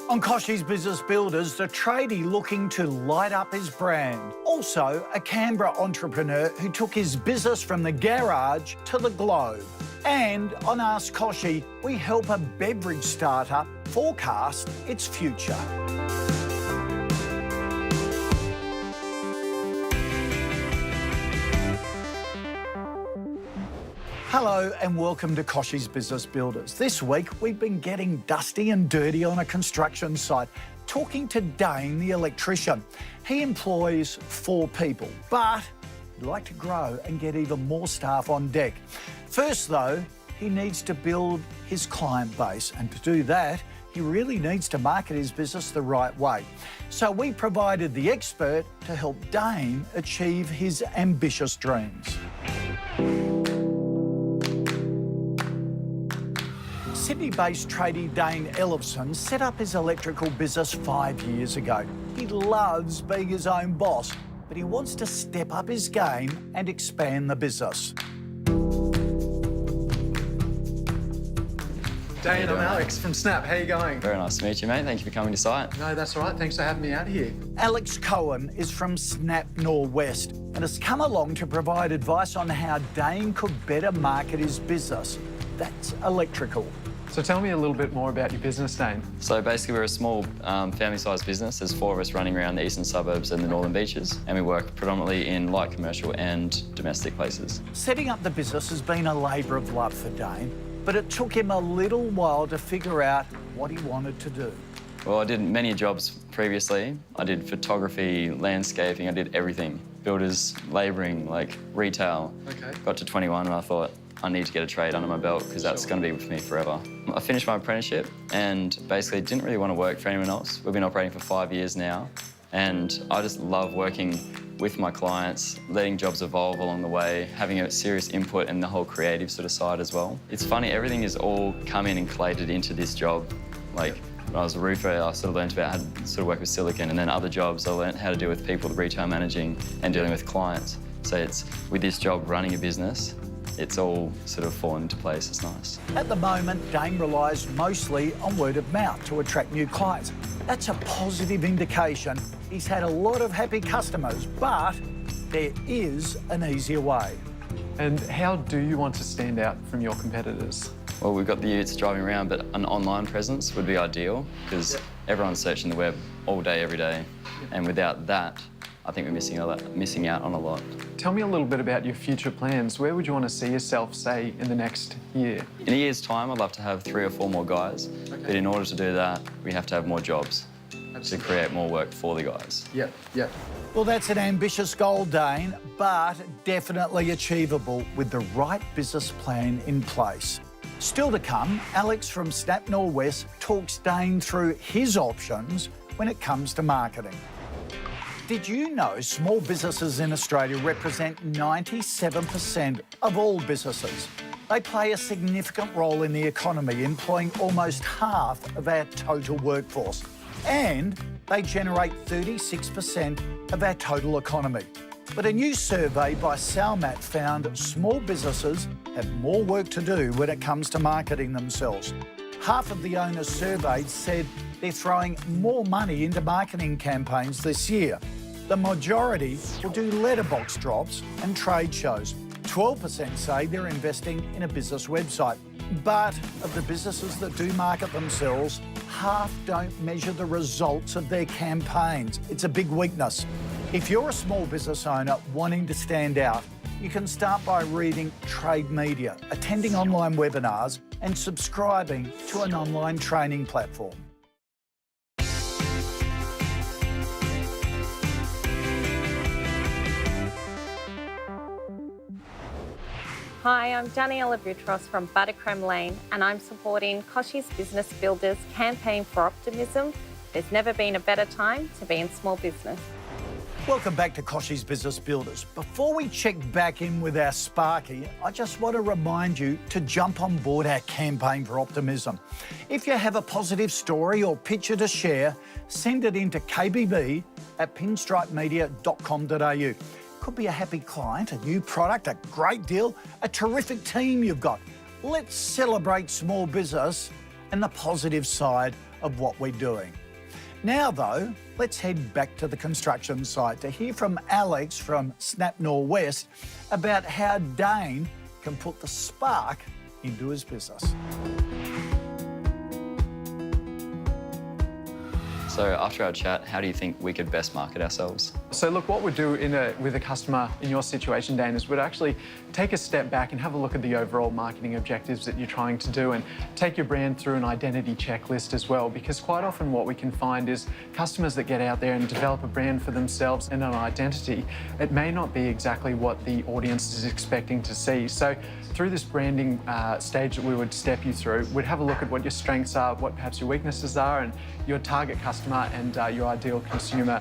On Kochie's Business Builders, the tradie looking to light up his brand. Also, a Canberra entrepreneur who took his business from the garage to the globe. And on Ask Kochie, we help a beverage startup forecast its future. Hello and welcome to Kochie's Business Builders. This week we've been getting dusty and dirty on a construction site, talking to Dane, the electrician. He employs 4 people, but he'd like to grow and get even more staff on deck. First though, he needs to build his client base, and to do that, he really needs to market his business the right way. So we provided the expert to help Dane achieve his ambitious dreams. Sydney-based tradie Dane Ellefson set up his electrical business 5 years ago. He loves being his own boss, but he wants to step up his game and expand the business. Dane, I'm Alex from Snap. How you going? Very nice to meet you, mate. Thank you for coming to site. No, that's all right. Thanks for having me out here. Alex Cohen is from Snap Norwest and has come along to provide advice on how Dane could better market his business. That's electrical. So tell me a little bit more about your business, Dane. So basically we're a small family-sized business. There's 4 of us running around the eastern suburbs and the northern beaches, and we work predominantly in light commercial and domestic places. Setting up the business has been a labour of love for Dane, but it took him a little while to figure out what he wanted to do. Well, I did many jobs previously. I did photography, landscaping, I did everything. Builders, labouring, like retail. Okay. Got to 21 and I thought, I need to get a trade under my belt because that's going to be with me forever. I finished my apprenticeship and basically didn't really want to work for anyone else. We've been operating for 5 years now, and I just love working with my clients, letting jobs evolve along the way, having a serious input in the whole creative sort of side as well. It's funny, everything has all come in and collated into this job. Like, when I was a roofer, I sort of learned about how to sort of work with silicon, and then other jobs I learned how to deal with people, the retail managing and dealing with clients. So it's, with this job, running a business, it's all sort of fallen into place. It's nice. At the moment, Dane relies mostly on word of mouth to attract new clients. That's a positive indication. He's had a lot of happy customers, but there is an easier way. And how do you want to stand out from your competitors? Well, we've got the youths driving around, but an online presence would be ideal because everyone's searching the web all day, every day. And without that, I think we're missing out on a lot. Tell me a little bit about your future plans. Where would you want to see yourself, say, in the next year? In a year's time, I'd love to have 3 or 4 more guys. Okay. But in order to do that, we have to have more jobs. Absolutely. To create more work for the guys. Yep. Well, that's an ambitious goal, Dane, but definitely achievable with the right business plan in place. Still to come, Alex from Snap Norwest talks Dane through his options when it comes to marketing. Did you know small businesses in Australia represent 97% of all businesses? They play a significant role in the economy, employing almost half of our total workforce. And they generate 36% of our total economy. But a new survey by Salmat found small businesses have more work to do when it comes to marketing themselves. Half of the owners surveyed said they're throwing more money into marketing campaigns this year. The majority will do letterbox drops and trade shows. 12% say they're investing in a business website. But of the businesses that do market themselves, half don't measure the results of their campaigns. It's a big weakness. If you're a small business owner wanting to stand out, you can start by reading trade media, attending online webinars, and subscribing to an online training platform. Hi, I'm Daniela Boutros from Buttercream Lane, and I'm supporting Kochie's Business Builders campaign for optimism. There's never been a better time to be in small business. Welcome back to Kochie's Business Builders. Before we check back in with our Sparky, I just want to remind you to jump on board our campaign for optimism. If you have a positive story or picture to share, send it into kbb@pinstripemedia.com.au. Could be a happy client, a new product, a great deal, a terrific team you've got. Let's celebrate small business and the positive side of what we're doing. Now, though, let's head back to the construction site to hear from Alex from Snap Norwest about how Dane can put the spark into his business. So after our chat, how do you think we could best market ourselves? So look, what we'd do with a customer in your situation, Dane, is we'd actually take a step back and have a look at the overall marketing objectives that you're trying to do and take your brand through an identity checklist as well, because quite often what we can find is customers that get out there and develop a brand for themselves and an identity, it may not be exactly what the audience is expecting to see. So through this branding stage that we would step you through, we'd have a look at what your strengths are, what perhaps your weaknesses are, and your target customer and your ideal consumer.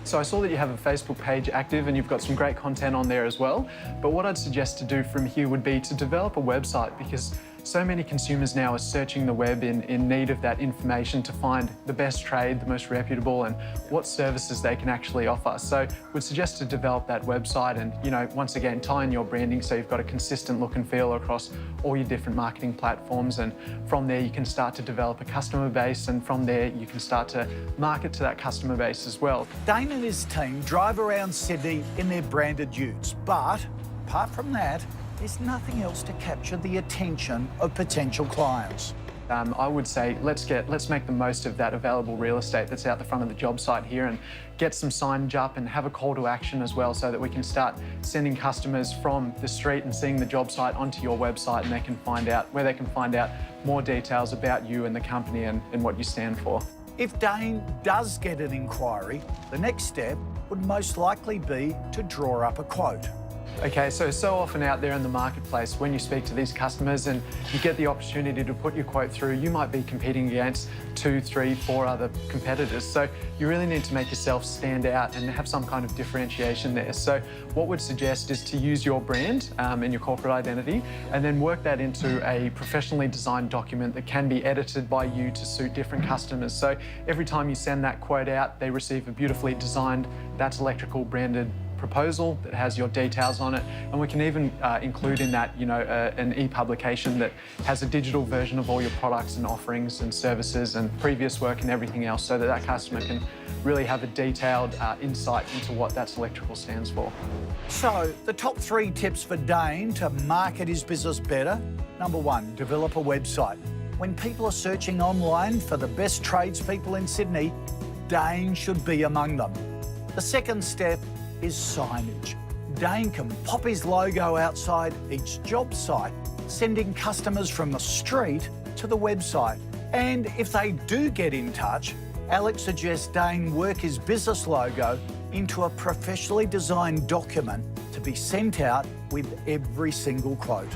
So I saw that you have a Facebook page active and you've got some great content on there as well. But what I'd suggest to do from here would be to develop a website, because so many consumers now are searching the web in need of that information to find the best trade, the most reputable, and what services they can actually offer. So we'd suggest to develop that website and, you know, once again, tie in your branding so you've got a consistent look and feel across all your different marketing platforms. And from there, you can start to develop a customer base, and from there, you can start to market to that customer base as well. Dane and his team drive around Sydney in their branded utes, but apart from that, there's nothing else to capture the attention of potential clients. I would say let's make the most of that available real estate that's out the front of the job site here and get some signage up and have a call to action as well, so that we can start sending customers from the street and seeing the job site onto your website, and they can find out more details about you and the company and what you stand for. If Dane does get an inquiry, the next step would most likely be to draw up a quote. Okay, so often out there in the marketplace, when you speak to these customers and you get the opportunity to put your quote through, you might be competing against 2, 3, 4 other competitors. So you really need to make yourself stand out and have some kind of differentiation there. So what we'd suggest is to use your brand and your corporate identity, and then work that into a professionally designed document that can be edited by you to suit different customers. So every time you send that quote out, they receive a beautifully designed That's Electrical branded proposal that has your details on it, and we can even include in that, you know, an e-publication that has a digital version of all your products and offerings and services and previous work and everything else, so that customer can really have a detailed insight into what That's Electrical stands for. So, the top 3 tips for Dane to market his business better. Number 1, develop a website. When people are searching online for the best tradespeople in Sydney, Dane should be among them. The second step is signage. Dane can pop his logo outside each job site, sending customers from the street to the website. And if they do get in touch, Alex suggests Dane work his business logo into a professionally designed document to be sent out with every single quote.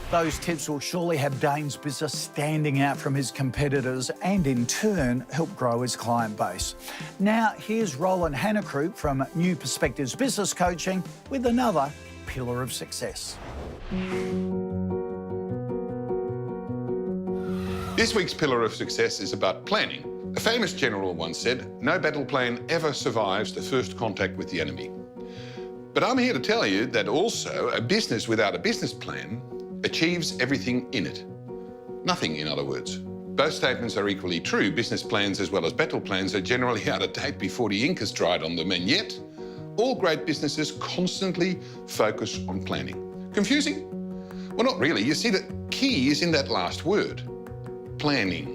Those tips will surely have Dane's business standing out from his competitors and, in turn, help grow his client base. Now, here's Roland Hannakroop from New Perspectives Business Coaching with another pillar of success. This week's pillar of success is about planning. A famous general once said, "No battle plan ever survives the first contact with the enemy." But I'm here to tell you that also a business without a business plan achieves everything in it. Nothing, in other words. Both statements are equally true. Business plans as well as battle plans are generally out of date before the ink has dried on them, and yet all great businesses constantly focus on planning. Confusing? Well, not really. You see, the key is in that last word, planning.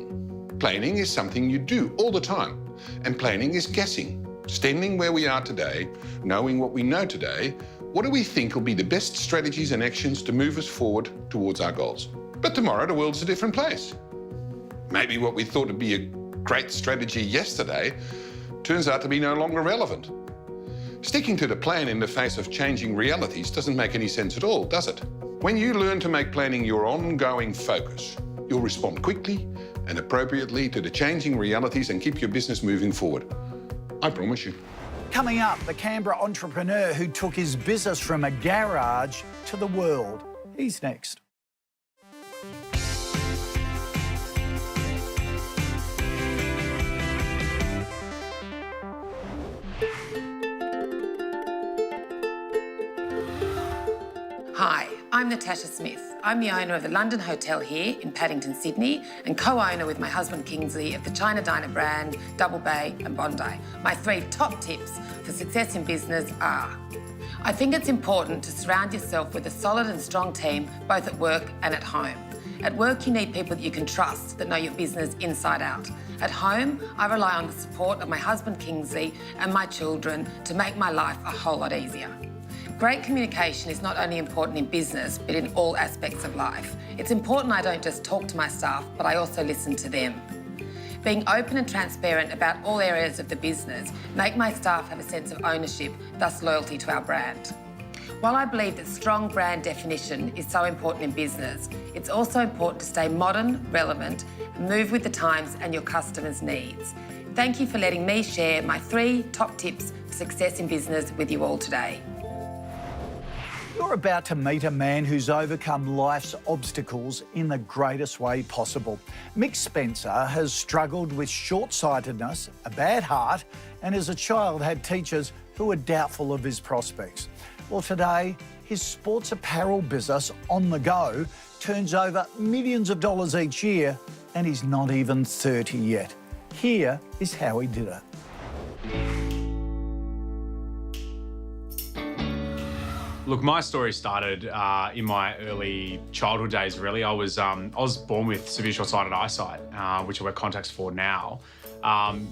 Planning is something you do all the time, and planning is guessing. Standing where we are today, knowing what we know today, what do we think will be the best strategies and actions to move us forward towards our goals? But tomorrow, the world's a different place. Maybe what we thought would be a great strategy yesterday turns out to be no longer relevant. Sticking to the plan in the face of changing realities doesn't make any sense at all, does it? When you learn to make planning your ongoing focus, you'll respond quickly and appropriately to the changing realities and keep your business moving forward. I promise you. Coming up, the Canberra entrepreneur who took his business from a garage to the world. He's next. Hi, I'm Natasha Smith. I'm the owner of the London Hotel here in Paddington, Sydney, and co-owner with my husband Kingsley of the China Diner brand, Double Bay and Bondi. My 3 top tips for success in business are: I think it's important to surround yourself with a solid and strong team, both at work and at home. At work, you need people that you can trust, that know your business inside out. At home, I rely on the support of my husband Kingsley and my children to make my life a whole lot easier. Great communication is not only important in business, but in all aspects of life. It's important I don't just talk to my staff, but I also listen to them. Being open and transparent about all areas of the business make my staff have a sense of ownership, thus loyalty to our brand. While I believe that strong brand definition is so important in business, it's also important to stay modern, relevant, and move with the times and your customers' needs. Thank you for letting me share my 3 top tips for success in business with you all today. You're about to meet a man who's overcome life's obstacles in the greatest way possible. Mick Spencer has struggled with short-sightedness, a bad heart, and as a child had teachers who were doubtful of his prospects. Well, today, his sports apparel business, On The Go, turns over millions of dollars each year, and he's not even 30 yet. Here is how he did it. Look, my story started in my early childhood days, really. I was born with severe short-sighted eyesight, which I wear contacts for now.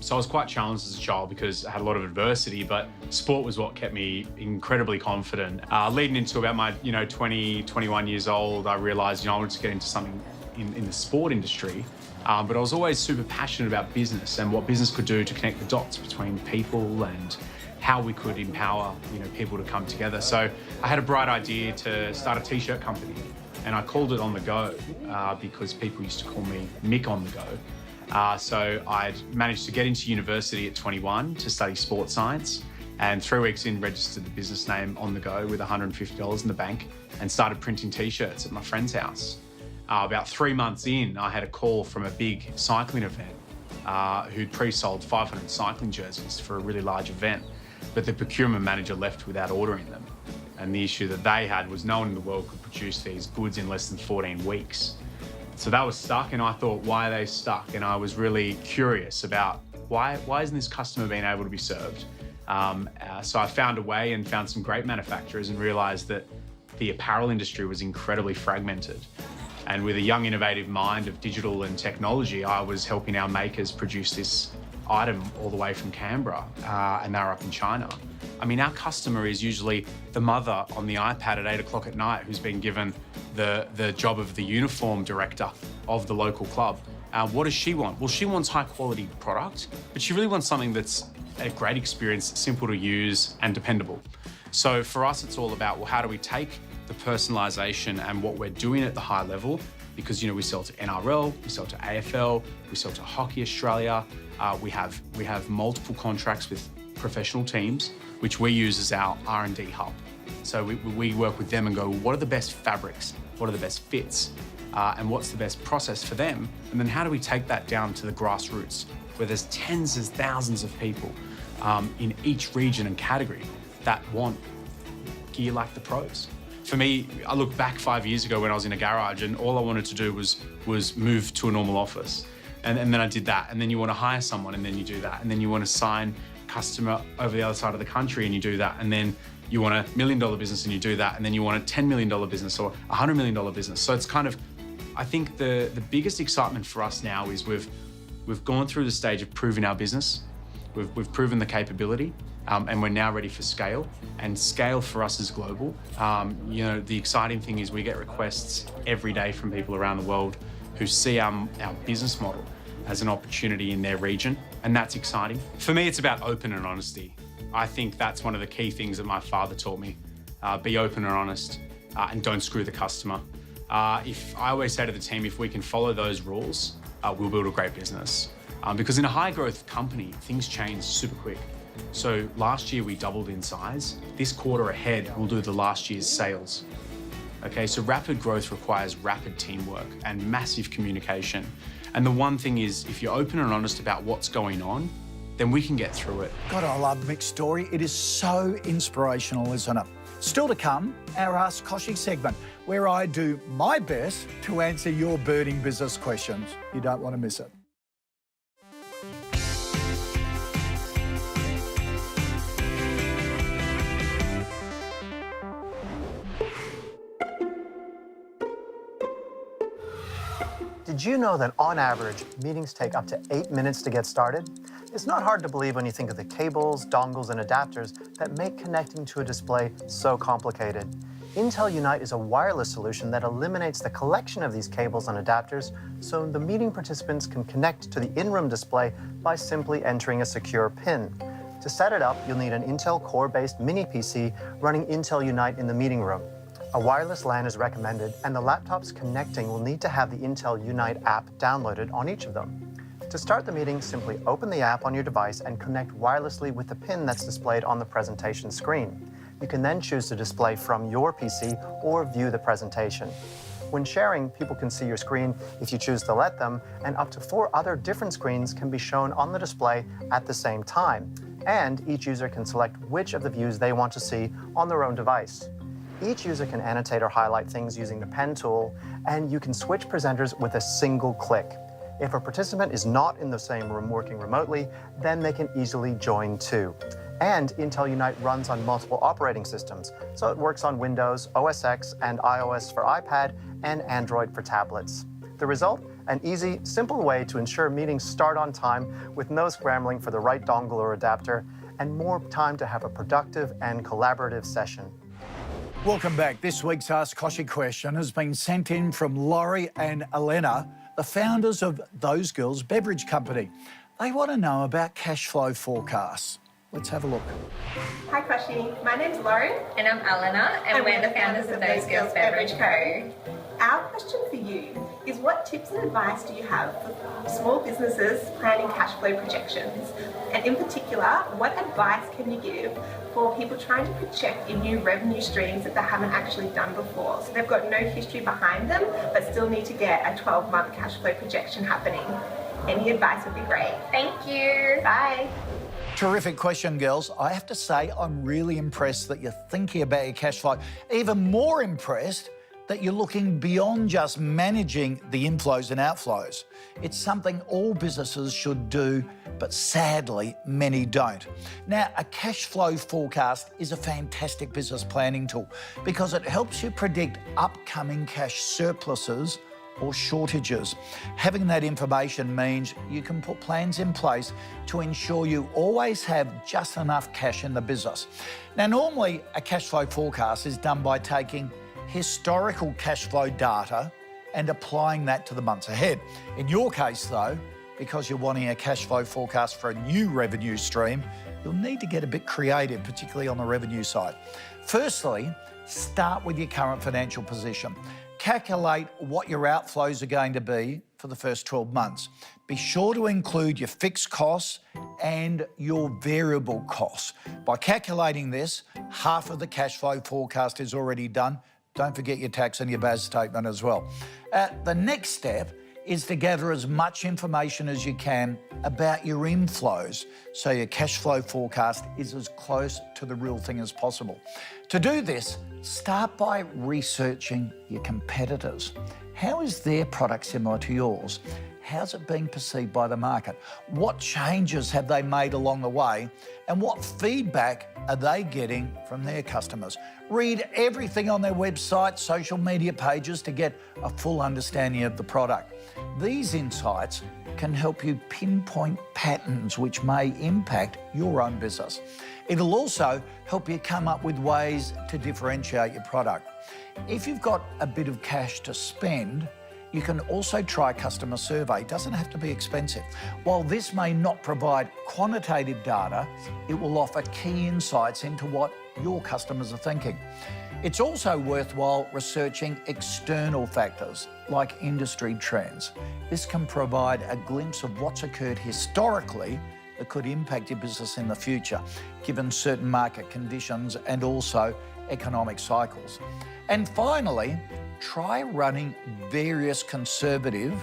So I was quite challenged as a child because I had a lot of adversity, but sport was what kept me incredibly confident. Leading into about my 20, 21 years old, I realised I wanted to get into something in the sport industry. But I was always super passionate about business and what business could do to connect the dots between people and how we could empower people to come together. So I had a bright idea to start a t-shirt company, and I called it On The Go because people used to call me Mick On The Go. So I'd managed to get into university at 21 to study sports science, and 3 weeks in registered the business name On The Go with $150 in the bank and started printing t-shirts at my friend's house. About 3 months in, I had a call from a big cycling event who'd pre-sold 500 cycling jerseys for a really large event, but the procurement manager left without ordering them. And the issue that they had was no one in the world could produce these goods in less than 14 weeks. So that was stuck, and I thought, why are they stuck? And I was really curious about why isn't this customer being able to be served? So I found a way and found some great manufacturers and realized that the apparel industry was incredibly fragmented. And with a young, innovative mind of digital and technology, I was helping our makers produce this item all the way from Canberra, and they're up in China. I mean, our customer is usually the mother on the iPad at 8 o'clock at night who's been given the job of the uniform director of the local club. What does she want? Well, she wants high quality product, but she really wants something that's a great experience, simple to use and dependable. So for us, it's all about, well, how do we take the personalization and what we're doing at the high level? Because we sell to NRL, we sell to AFL, we sell to Hockey Australia. We have multiple contracts with professional teams, which we use as our R&D hub. So we work with them and go, what are the best fabrics? What are the best fits? And what's the best process for them? And then how do we take that down to the grassroots, where there's tens of thousands of people in each region and category that want gear like the pros. For me, I look back 5 years ago when I was in a garage and all I wanted to do was move to a normal office. And then I did that. And then you want to hire someone and then you do that. And then you want to sign a customer over the other side of the country and you do that. And then you want $1 million business and you do that. And then you want a $10 million business or a $100 million business. So it's kind of, I think the biggest excitement for us now is we've gone through the stage of proving our business. We've proven the capability. And we're now ready for scale, and scale for us is global. The exciting thing is we get requests every day from people around the world who see our business model as an opportunity in their region, and that's exciting. For me, it's about open and honesty. I think that's one of the key things that my father taught me. Be open and honest, and don't screw the customer. I always say to the team, if we can follow those rules, we'll build a great business. Because in a high growth company, things change super quick. So last year we doubled in size. This quarter ahead, we'll do the last year's sales. Okay, so rapid growth requires rapid teamwork and massive communication. And the one thing is, if you're open and honest about what's going on, then we can get through it. God, I love Mick's story. It is so inspirational, isn't it? Still to come, our Ask Kochie segment, where I do my best to answer your burning business questions. You don't want to miss it. Did you know that on average, meetings take up to 8 minutes to get started? It's not hard to believe when you think of the cables, dongles, and adapters that make connecting to a display so complicated. Intel Unite is a wireless solution that eliminates the collection of these cables and adapters so the meeting participants can connect to the in-room display by simply entering a secure PIN. To set it up, you'll need an Intel Core-based mini PC running Intel Unite in the meeting room. A wireless LAN is recommended, and the laptops connecting will need to have the Intel Unite app downloaded on each of them. To start the meeting, simply open the app on your device and connect wirelessly with the PIN that's displayed on the presentation screen. You can then choose to display from your PC or view the presentation. When sharing, people can see your screen if you choose to let them, and up to 4 other different screens can be shown on the display at the same time. And each user can select which of the views they want to see on their own device. Each user can annotate or highlight things using the pen tool, and you can switch presenters with a single click. If a participant is not in the same room working remotely, then they can easily join too. And Intel Unite runs on multiple operating systems, so it works on Windows, OS X, and iOS for iPad, and Android for tablets. The result? An easy, simple way to ensure meetings start on time with no scrambling for the right dongle or adapter, and more time to have a productive and collaborative session. Welcome back. This week's Ask Kochie question has been sent in from Laurie and Elena, the founders of Those Girls Beverage Company. They want to know about cash flow forecasts. Let's have a look. Hi Kochie, my name's Lauren. And I'm Elena, and we're the founders of Those Girls Beverage Co. Our question for you is, what tips and advice do you have for small businesses planning cash flow projections? And in particular, what advice can you give for people trying to project in new revenue streams that they haven't actually done before? So they've got no history behind them, but still need to get a 12-month cash flow projection happening. Any advice would be great. Thank you. Bye. Terrific question, girls. I have to say, I'm really impressed that you're thinking about your cash flow. Even more impressed that you're looking beyond just managing the inflows and outflows. It's something all businesses should do, but sadly, many don't. Now, a cash flow forecast is a fantastic business planning tool because it helps you predict upcoming cash surpluses or shortages. Having that information means you can put plans in place to ensure you always have just enough cash in the business. Now, normally a cash flow forecast is done by taking historical cash flow data and applying that to the months ahead. In your case though, because you're wanting a cash flow forecast for a new revenue stream, you'll need to get a bit creative, particularly on the revenue side. Firstly, start with your current financial position. Calculate what your outflows are going to be for the first 12 months. Be sure to include your fixed costs and your variable costs. By calculating this, half of the cash flow forecast is already done. Don't forget your tax and your BAS statement as well. The next step is to gather as much information as you can about your inflows so your cash flow forecast is as close to the real thing as possible. To do this, start by researching your competitors. How is their product similar to yours? How's it being perceived by the market? What changes have they made along the way? And what feedback are they getting from their customers? Read everything on their website, social media pages to get a full understanding of the product. These insights can help you pinpoint patterns which may impact your own business. It'll also help you come up with ways to differentiate your product. If you've got a bit of cash to spend, you can also try a customer survey. It doesn't have to be expensive. While this may not provide quantitative data, it will offer key insights into what your customers are thinking. It's also worthwhile researching external factors like industry trends. This can provide a glimpse of what's occurred historically that could impact your business in the future, given certain market conditions and also economic cycles. And finally, try running various conservative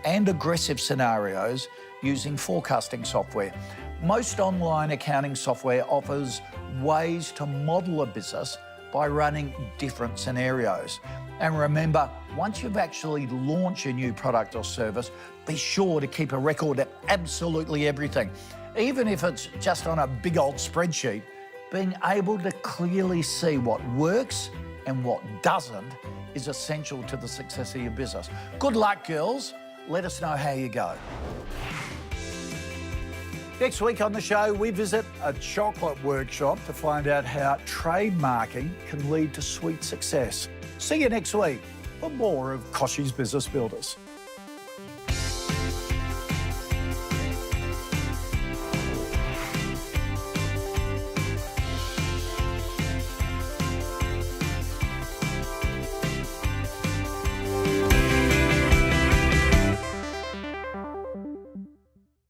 and aggressive scenarios using forecasting software. Most online accounting software offers ways to model a business by running different scenarios. And remember, once you've actually launched a new product or service, be sure to keep a record of absolutely everything. Even if it's just on a big old spreadsheet, being able to clearly see what works and what doesn't is essential to the success of your business. Good luck, girls. Let us know how you go. Next week on the show, we visit a chocolate workshop to find out how trademarking can lead to sweet success. See you next week for more of Kochie's Business Builders.